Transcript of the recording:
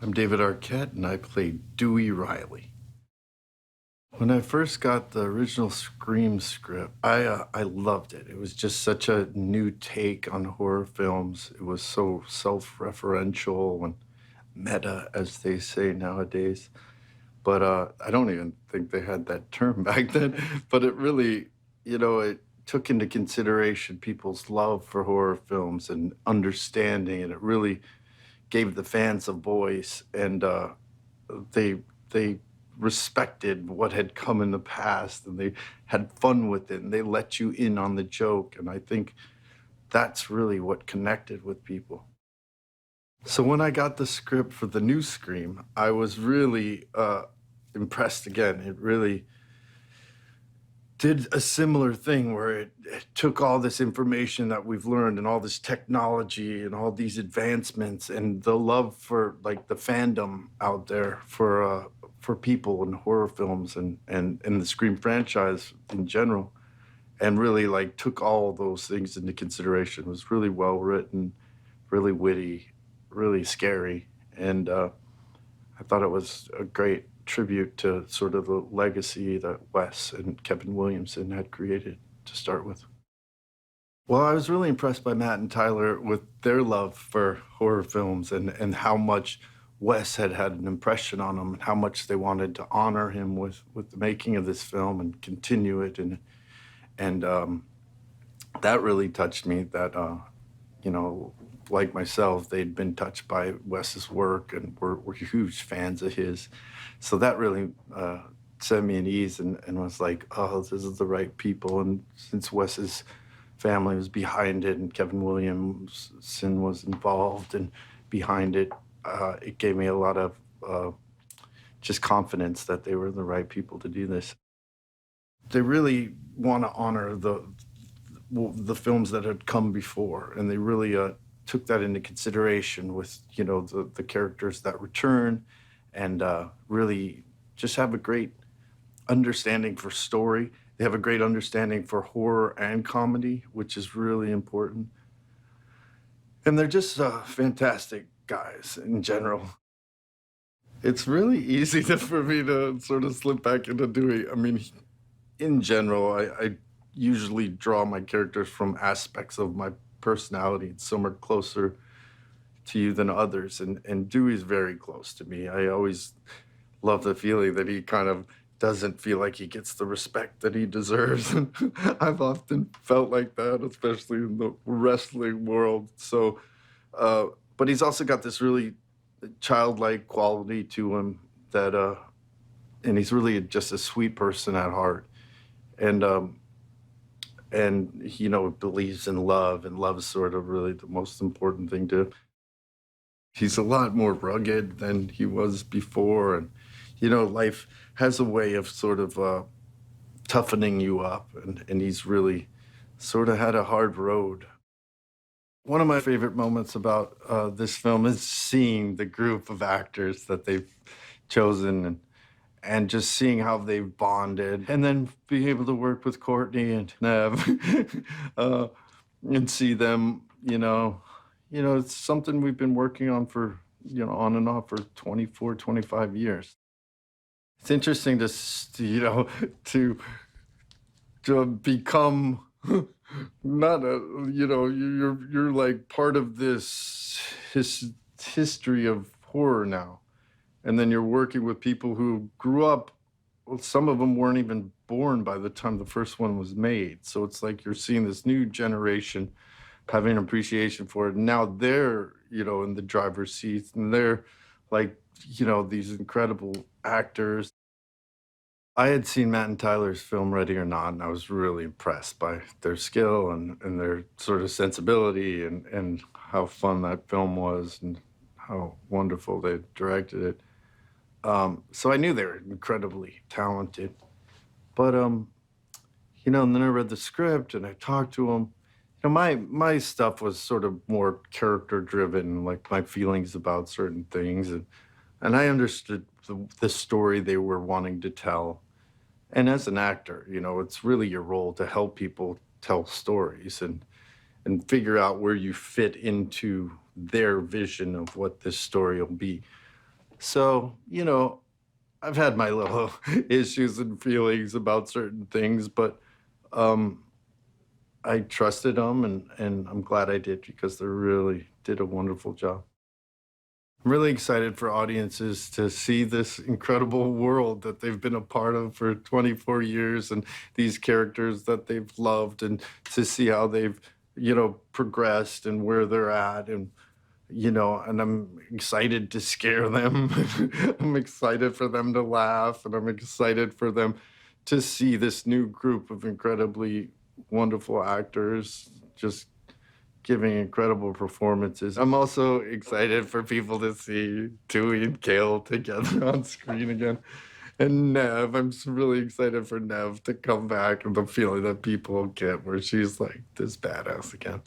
I'm David Arquette, and I played Dewey Riley. When I first got the original Scream script, I loved it. It was just such a new take on horror films. It was so self-referential and meta, as they say nowadays. But I don't even think they had that term back then. But it really, it took into consideration people's love for horror films and understanding, and it really gave the fans a voice, and they respected what had come in the past, and they had fun with it, and they let you in on the joke, and I think that's really what connected with people. So when I got the script for the new Scream, I was really impressed again. It really did a similar thing where it took all this information that we've learned and all this technology and all these advancements and the love for like the fandom out there for people in horror films and the Scream franchise in general, and really like took all those things into consideration. It was really well written, really witty, really scary, and I thought it was a great tribute to sort of the legacy that Wes and Kevin Williamson had created to start with. Well, I was really impressed by Matt and Tyler with their love for horror films and how much Wes had had an impression on them and how much they wanted to honor him with the making of this film and continue it. And that really touched me that, like myself, they'd been touched by Wes's work and were huge fans of his. So that really set me at ease and was like, oh, this is the right people. And since Wes's family was behind it and Kevin Williamson was involved and behind it, it gave me a lot of just confidence that they were the right people to do this. They really want to honor the films that had come before, and they really took that into consideration with the characters that return, and really just have a great understanding for story. They have a great understanding for horror and comedy, which is really important. And they're just fantastic guys in general. It's really easy for me to sort of slip back into Dewey. I mean, in general, I usually draw my characters from aspects of my personality, and some are closer to you than others. And Dewey's very close to me. I always love the feeling that he kind of doesn't feel like he gets the respect that he deserves. And I've often felt like that, especially in the wrestling world. So, but he's also got this really childlike quality to him that, and he's really just a sweet person at heart. And believes in love, and love's sort of really the most important thing to him. He's a lot more rugged than he was before, and life has a way of sort of toughening you up, and he's really sort of had a hard road. One of my favorite moments about this film is seeing the group of actors that they've chosen, and just seeing how they've bonded, and then being able to work with Courtney and Neve and see them, it's something we've been working on for, on and off for 24, 25 years. It's interesting to become not a, you're like part of this history of horror now. And then you're working with people who grew up, well, some of them weren't even born by the time the first one was made. So it's like you're seeing this new generation having an appreciation for it. And now they're, in the driver's seat, and they're like, these incredible actors. I had seen Matt and Tyler's film Ready or Not, and I was really impressed by their skill and their sort of sensibility and how fun that film was and how wonderful they directed it. So I knew they were incredibly talented. But, and then I read the script and I talked to them. My stuff was sort of more character driven, like my feelings about certain things. And I understood the story they were wanting to tell. And as an actor, it's really your role to help people tell stories and figure out where you fit into their vision of what this story will be. So, I've had my little issues and feelings about certain things, but um, I trusted them, and I'm glad I did because they really did a wonderful job. I'm really excited for audiences to see this incredible world that they've been a part of for 24 years and these characters that they've loved, and to see how they've, progressed and where they're at. And I'm excited to scare them. I'm excited for them to laugh, and I'm excited for them to see this new group of incredibly wonderful actors just giving incredible performances. I'm also excited for people to see Dewey and Gale together on screen again. And Neve, I'm just really excited for Neve to come back and the feeling that people get where she's like this badass again.